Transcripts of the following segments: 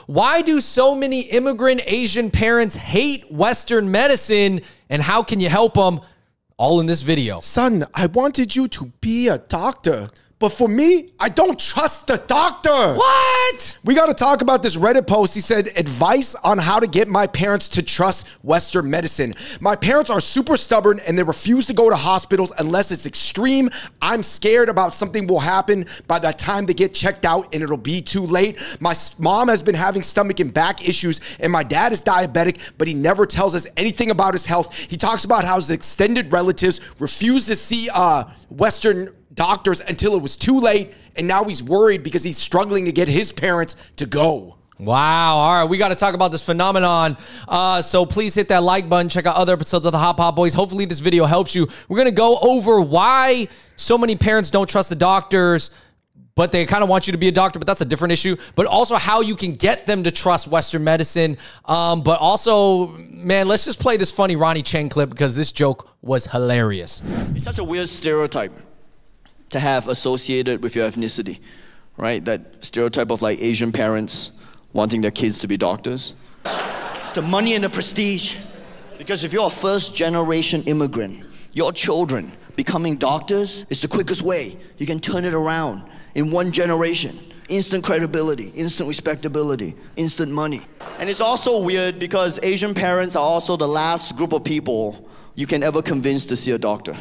Why do so many immigrant Asian parents hate Western medicine, and how can you help them? All in this video. Son, I wanted you to be a doctor. But for me, I don't trust the doctor. What? We got to talk about this Reddit post. He said, advice on how to get my parents to trust Western medicine. My parents are super stubborn and they refuse to go to hospitals unless it's extreme. I'm scared about something will happen by the time they get checked out and it'll be too late. My mom has been having stomach and back issues and my dad is diabetic, but he never tells us anything about his health. He talks about how his extended relatives refuse to see Western doctors until it was too late, and now he's worried because he's struggling to get his parents to go. Wow. All right. We got to talk about this phenomenon. So please hit that like button. Check out other episodes of the Hot Pot Boys. Hopefully this video helps you. We're going to go over why so many parents don't trust the doctors, but they kind of want you to be a doctor, but that's a different issue. But also how you can get them to trust Western medicine. But also, man, let's just play this funny Ronnie Chang clip because this joke was hilarious. It's such a weird stereotype to have associated with your ethnicity, right? That stereotype of like Asian parents wanting their kids to be doctors. It's the money and the prestige. Because if you're a first-generation immigrant, your children becoming doctors is the quickest way. You can turn it around in one generation. Instant credibility, instant respectability, instant money. And it's also weird because Asian parents are also the last group of people you can ever convince to see a doctor.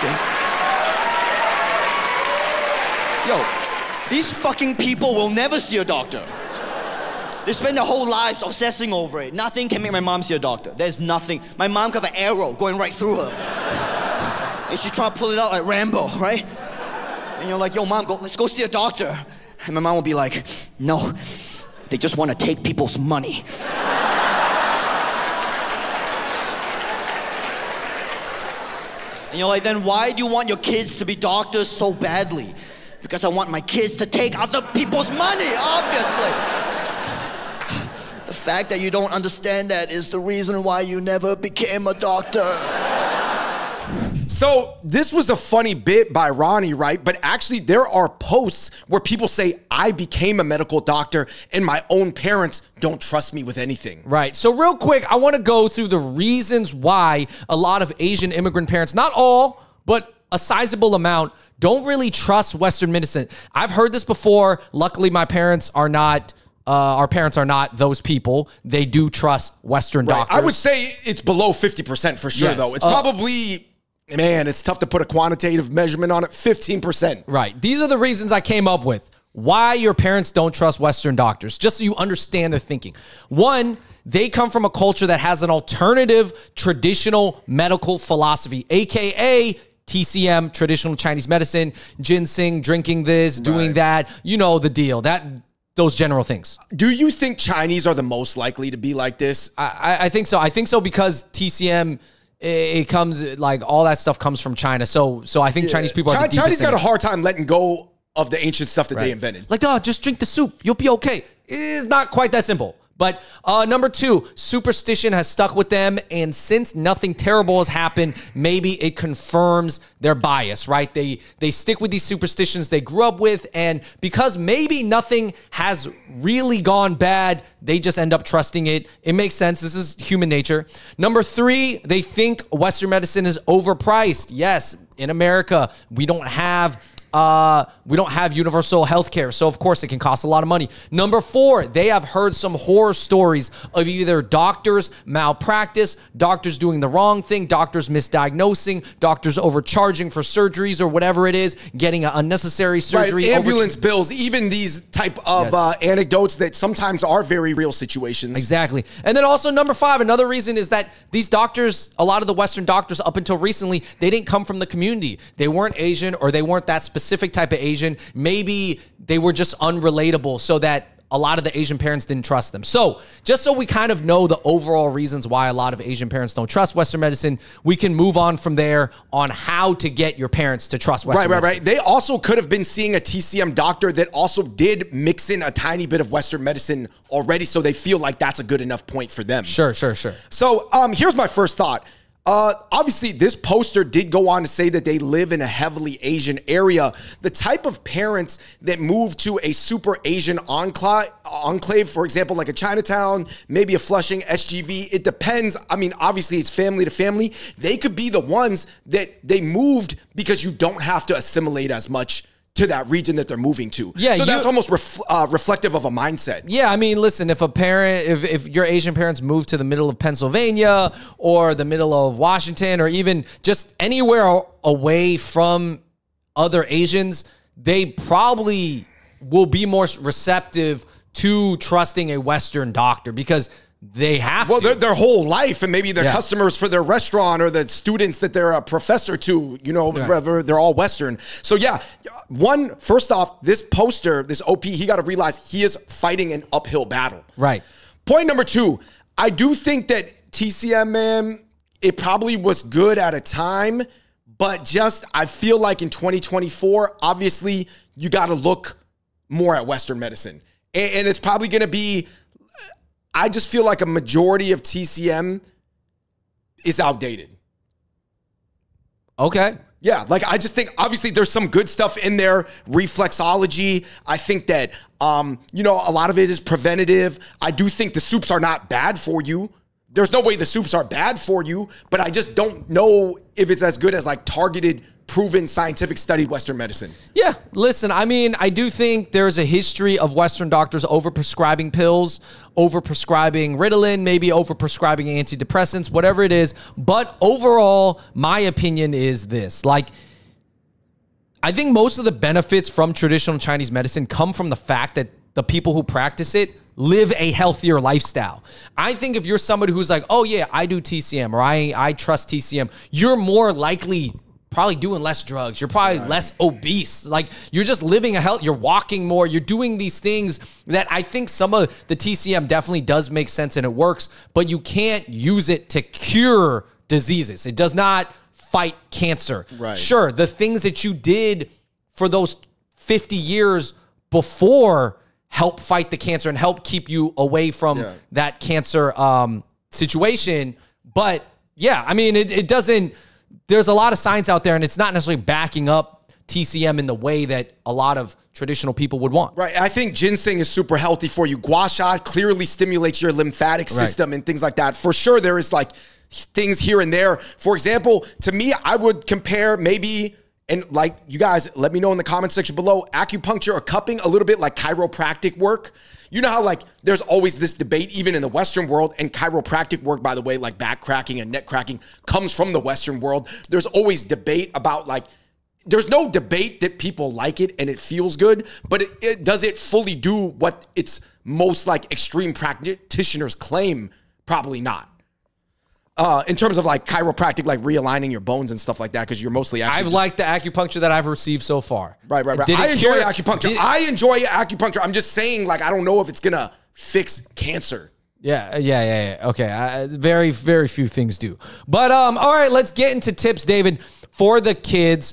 Okay. Yo, these fucking people will never see a doctor. They spend their whole lives obsessing over it. Nothing can make my mom see a doctor. There's nothing. My mom could have an arrow going right through her. And she's trying to pull it out like Rambo, right? And you're like, yo, mom, let's go see a doctor. And my mom will be like, no, they just want to take people's money. And you're like, then why do you want your kids to be doctors so badly? Because I want my kids to take other people's money, obviously. The fact that you don't understand that is the reason why you never became a doctor. So this was a funny bit by Ronnie, right? But actually there are posts where people say, I became a medical doctor and my own parents don't trust me with anything. Right. So real quick, I want to go through the reasons why a lot of Asian immigrant parents, not all, but a sizable amount, don't really trust Western medicine. I've heard this before. Luckily, my parents are not... our parents are not those people. They do trust Western doctors. I would say it's below 50% for sure, though. It's probably... Man, it's tough to put a quantitative measurement on it. 15%. Right. These are the reasons I came up with why your parents don't trust Western doctors, just so you understand their thinking. One, they come from a culture that has an alternative traditional medical philosophy, aka TCM, traditional Chinese medicine, ginseng, drinking this, doing that. You know the deal. Those general things. Do you think Chinese are the most likely to be like this? I think so. I think so because TCM... it comes like all that stuff comes from China. So I think Chinese people are the Chinese got a hard time letting go of the ancient stuff that they invented. Like, oh, just drink the soup. You'll be okay. It's not quite that simple. But number two, superstition has stuck with them. And since nothing terrible has happened, maybe it confirms their bias, right? They stick with these superstitions they grew up with. And because maybe nothing has really gone bad, they just end up trusting it. It makes sense. This is human nature. Number three, they think Western medicine is overpriced. Yes, in America, we don't have universal health care, so of course it can cost a lot of money. Number four, they have heard some horror stories of either doctors malpractice, doctors doing the wrong thing, doctors misdiagnosing, doctors overcharging for surgeries or whatever it is, getting an unnecessary surgery. Right, ambulance bills, even these type of anecdotes that sometimes are very real situations. Exactly. And then also number five, another reason is that these doctors, a lot of the Western doctors up until recently, they didn't come from the community. They weren't Asian or they weren't that specific type of Asian. Maybe they were just unrelatable so that a lot of the Asian parents didn't trust them. So just so we kind of know the overall reasons why a lot of Asian parents don't trust Western medicine, we can move on from there on how to get your parents to trust Western medicine. Right. They also could have been seeing a TCM doctor that also did mix in a tiny bit of Western medicine already, so they feel like that's a good enough point for them. Sure. So here's my first thought. Obviously, this poster did go on to say that they live in a heavily Asian area. The type of parents that move to a super Asian enclave, for example, like a Chinatown, maybe a Flushing, SGV, it depends. I mean, obviously, it's family to family. They could be the ones that they moved because you don't have to assimilate as much to that region that they're moving to. Yeah, so that's almost reflective of a mindset. Yeah, I mean, listen, if a parent, if your Asian parents move to the middle of Pennsylvania or the middle of Washington or even just anywhere away from other Asians, they probably will be more receptive to trusting a Western doctor because they have to. Their whole life, and maybe their customers for their restaurant or the students that they're a professor to, you know, whether they're all Western. So yeah, first off, this poster, this OP, he got to realize he is fighting an uphill battle. Right. Point number 2, I do think that TCM, man, it probably was good at a time, but just I feel like in 2024, obviously, you got to look more at Western medicine. And it's probably going to be, I just feel like a majority of TCM is outdated. Okay. Yeah, like I just think obviously there's some good stuff in there. Reflexology. I think that, you know, a lot of it is preventative. I do think the soups are not bad for you. There's no way the soups are bad for you, but I just don't know if it's as good as like targeted, proven, scientific studied Western medicine. Yeah, listen, I mean, I do think there's a history of Western doctors overprescribing pills, overprescribing Ritalin, maybe overprescribing antidepressants, whatever it is. But overall, my opinion is this. Like, I think most of the benefits from traditional Chinese medicine come from the fact that the people who practice it live a healthier lifestyle. I think if you're somebody who's like, oh yeah, I do TCM or I trust TCM, you're more likely probably doing less drugs. You're probably less obese. Like you're just living a health, you're walking more, you're doing these things that I think some of the TCM definitely does make sense and it works, but you can't use it to cure diseases. It does not fight cancer. Right. Sure, the things that you did for those 50 years before help fight the cancer and help keep you away from that cancer situation. But yeah, I mean, it doesn't, there's a lot of science out there and it's not necessarily backing up TCM in the way that a lot of traditional people would want. Right. I think ginseng is super healthy for you. Gua sha clearly stimulates your lymphatic system and things like that. For sure, there is like things here and there. For example, to me, I would compare maybe, and like you guys, let me know in the comment section below, acupuncture or cupping, a little bit like chiropractic work. You know how like there's always this debate, even in the Western world, and chiropractic work, by the way, like back cracking and neck cracking comes from the Western world. There's always debate about like, there's no debate that people like it and it feels good, but does it fully do what its most like extreme practitioners claim? Probably not. In terms of like chiropractic, like realigning your bones and stuff like that, because you're mostly actually I've liked the acupuncture that I've received so far. Right. I enjoy acupuncture. I enjoy acupuncture. I'm just saying, like, I don't know if it's gonna fix cancer. Yeah. Okay. Very, very few things do. But all right, let's get into tips, David, for the kids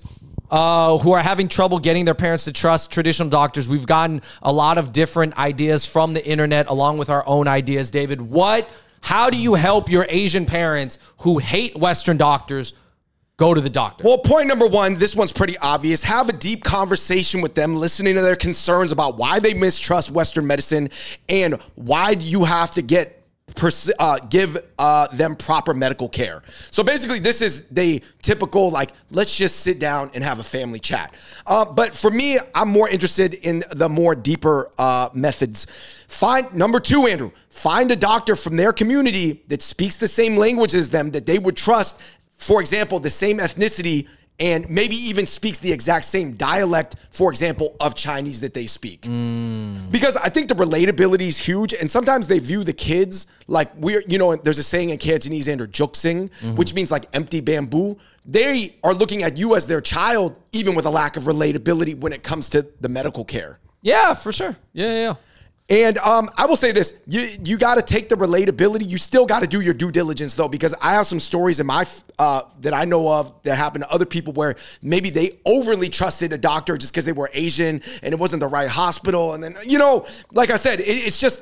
who are having trouble getting their parents to trust traditional doctors. We've gotten a lot of different ideas from the internet along with our own ideas. David, how do you help your Asian parents who hate Western doctors go to the doctor? Well, point number 1, this one's pretty obvious. Have a deep conversation with them, listening to their concerns about why they mistrust Western medicine and why you have to give them proper medical care. So basically, this is the typical, like, let's just sit down and have a family chat. But for me, I'm more interested in the more deeper methods. Number 2, Andrew, find a doctor from their community that speaks the same language as them, that they would trust, for example, the same ethnicity, and maybe even speaks the exact same dialect, for example, of Chinese that they speak. Because I think the relatability is huge, and sometimes they view the kids like there's a saying in Cantonese, Andrew, juksing, which means like empty bamboo. They are looking at you as their child, even with a lack of relatability when it comes to the medical care. Yeah, for sure. Yeah. And I will say this, you got to take the relatability. You still got to do your due diligence, though, because I have some stories in my that I know of that happened to other people where maybe they overly trusted a doctor just because they were Asian and it wasn't the right hospital. And then, like I said, it's just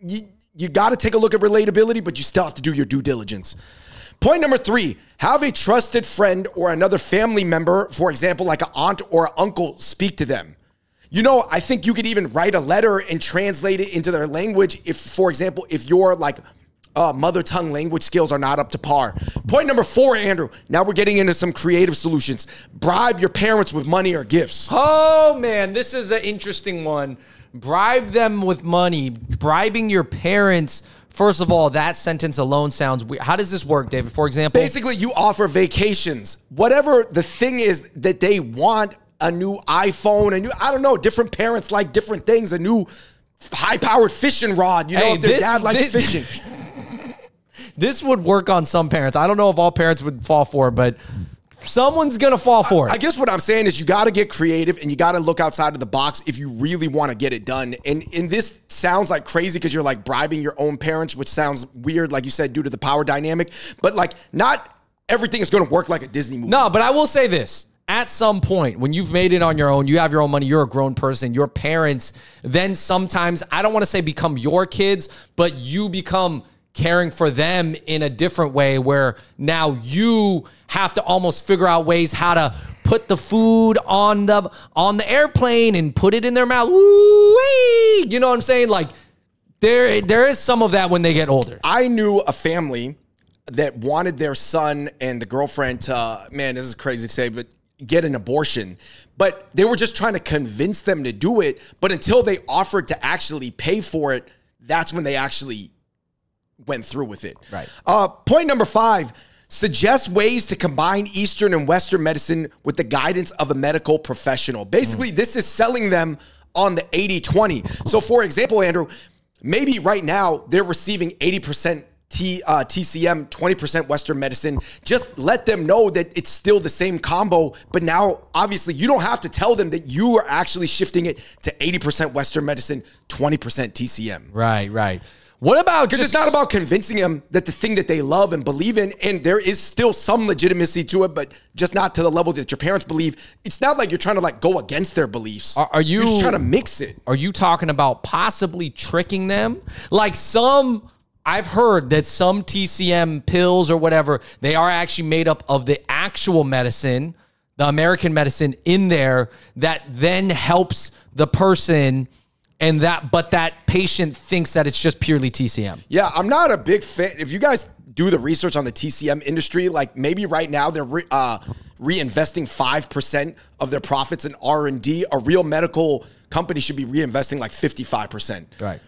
you got to take a look at relatability, but you still have to do your due diligence. Point number 3, have a trusted friend or another family member, for example, like an aunt or an uncle, speak to them. You know, I think you could even write a letter and translate it into their language if, for example, if your like mother tongue language skills are not up to par. Point number 4, Andrew. Now we're getting into some creative solutions. Bribe your parents with money or gifts. Oh, man, this is an interesting one. Bribe them with money. Bribing your parents. First of all, that sentence alone sounds weird. How does this work, David? For example, basically, you offer vacations. Whatever the thing is that they want, a new iPhone, a new, I don't know, different parents like different things, a new high-powered fishing rod. You know, if their dad likes fishing. This would work on some parents. I don't know if all parents would fall for it, but someone's going to fall for it. I guess what I'm saying is you got to get creative and you got to look outside of the box if you really want to get it done. And this sounds like crazy because you're like bribing your own parents, which sounds weird, like you said, due to the power dynamic. But like not everything is going to work like a Disney movie. No, but I will say this. At some point, when you've made it on your own, you have your own money, you're a grown person, your parents then sometimes, I don't want to say become your kids, but you become caring for them in a different way where now you have to almost figure out ways how to put the food on the airplane and put it in their mouth. Woo-wee! You know what I'm saying? Like there is some of that when they get older. I knew a family that wanted their son and the girlfriend to, man, this is crazy to say, but get an abortion. But they were just trying to convince them to do it. But until they offered to actually pay for it, that's when they actually went through with it. Right. Point number 5, suggest ways to combine Eastern and Western medicine with the guidance of a medical professional. Basically, this is selling them on the 80-20. So for example, Andrew, maybe right now they're receiving 80% TCM, 20% Western medicine. Just let them know that it's still the same combo, but now obviously you don't have to tell them that you are actually shifting it to 80% Western medicine, 20% TCM. Right, right. What about because it's not about convincing them that the thing that they love and believe in, and there is still some legitimacy to it, but just not to the level that your parents believe. It's not like you're trying to like go against their beliefs. You're just trying to mix it. Are you talking about possibly tricking them? Like I've heard that some TCM pills or whatever, they are actually made up of the actual medicine, the American medicine in there that then helps the person but that patient thinks that it's just purely TCM. Yeah, I'm not a big fan. If you guys do the research on the TCM industry, like maybe right now they're reinvesting 5% of their profits in R&D. A real medical company should be reinvesting like 55%. Right.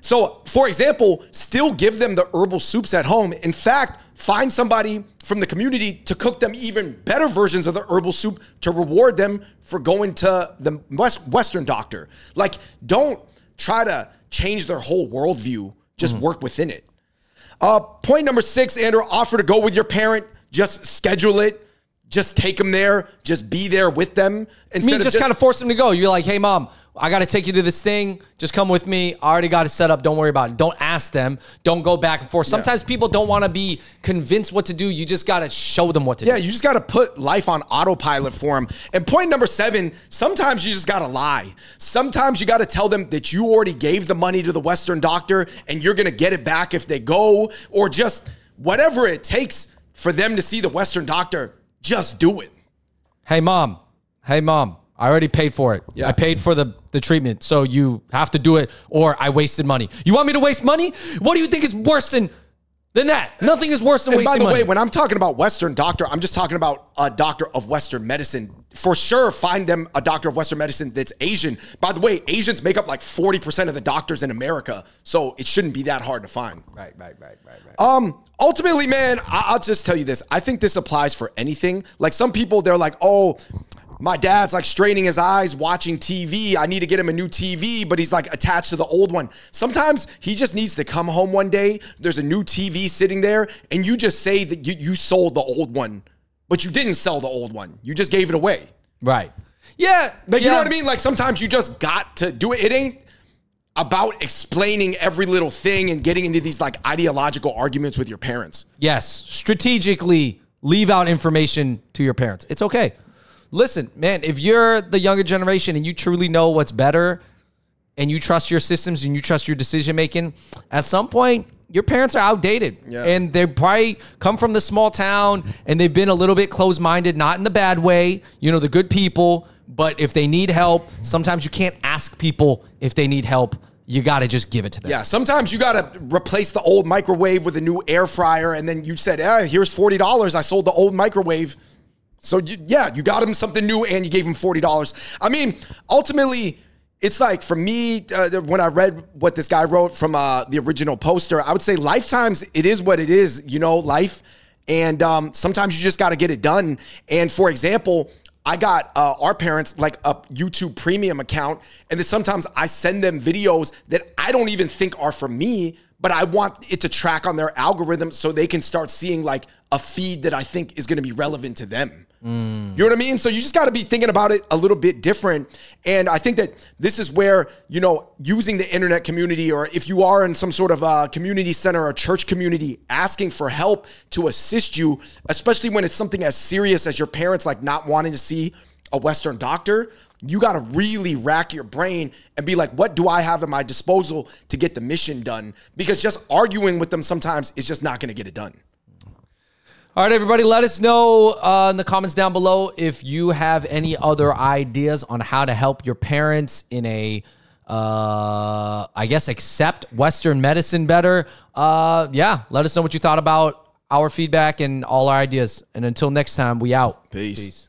So, for example, still give them the herbal soups at home. In fact, find somebody from the community to cook them even better versions of the herbal soup to reward them for going to the Western doctor. Like, don't try to change their whole worldview. Just work within it. Point number 6, Andrew, offer to go with your parent. Just schedule it. Just take them there. Just be there with them. Instead of just kind of force them to go. You're like, hey, mom, I got to take you to this thing. Just come with me. I already got it set up. Don't worry about it. Don't ask them. Don't go back and forth. Sometimes people don't want to be convinced what to do. You just got to show them what to do. Yeah, you just got to put life on autopilot for them. And point number 7, sometimes you just got to lie. Sometimes you got to tell them that you already gave the money to the Western doctor and you're going to get it back if they go, or just whatever it takes for them to see the Western doctor. Just do it. Hey, mom. I already paid for it. Yeah. I paid for the treatment, so you have to do it, or I wasted money. You want me to waste money? What do you think is worse than that? Nothing is worse than wasting money. And by the way, when I'm talking about Western doctor, I'm just talking about a doctor of Western medicine. For sure, find them a doctor of Western medicine that's Asian. By the way, Asians make up like 40% of the doctors in America, so it shouldn't be that hard to find. Right. Ultimately, man, I'll just tell you this. I think this applies for anything. Like some people, they're like, oh, my dad's like straining his eyes watching TV. I need to get him a new TV, but he's like attached to the old one. Sometimes he just needs to come home one day. There's a new TV sitting there, and you just say that you sold the old one, but you didn't sell the old one. You just gave it away. Right. Yeah. Like, you know what I mean? Like sometimes you just got to do it. It ain't about explaining every little thing and getting into these like ideological arguments with your parents. Yes. Strategically leave out information to your parents. It's okay. Listen, man, if you're the younger generation and you truly know what's better and you trust your systems and you trust your decision making, at some point, your parents are outdated. Yeah. And they probably come from the small town and they've been a little bit closed-minded, not in the bad way, you know, the good people. But if they need help, sometimes you can't ask people if they need help. You got to just give it to them. Yeah, sometimes you got to replace the old microwave with a new air fryer, and then you said, here's $40. I sold the old microwave. So, you got him something new, and you gave him $40. I mean, ultimately, it's like, for me, when I read what this guy wrote from the original poster, I would say lifetimes, it is what it is, you know, life. And sometimes you just got to get it done. And for example, I got our parents like a YouTube premium account, and then sometimes I send them videos that I don't even think are for me, but I want it to track on their algorithm so they can start seeing like a feed that I think is going to be relevant to them. You know what I mean? So you just got to be thinking about it a little bit different. And I think that this is where, you know, using the internet community, or if you are in some sort of community center or church community, asking for help to assist you, especially when it's something as serious as your parents like not wanting to see a Western doctor, you got to really rack your brain and be like, what do I have at my disposal to get the mission done? Because just arguing with them sometimes is just not going to get it done. All right, everybody, let us know in the comments down below if you have any other ideas on how to help your parents in a, I guess, accept Western medicine better. Yeah, let us know what you thought about our feedback and all our ideas. And until next time, we out. Peace.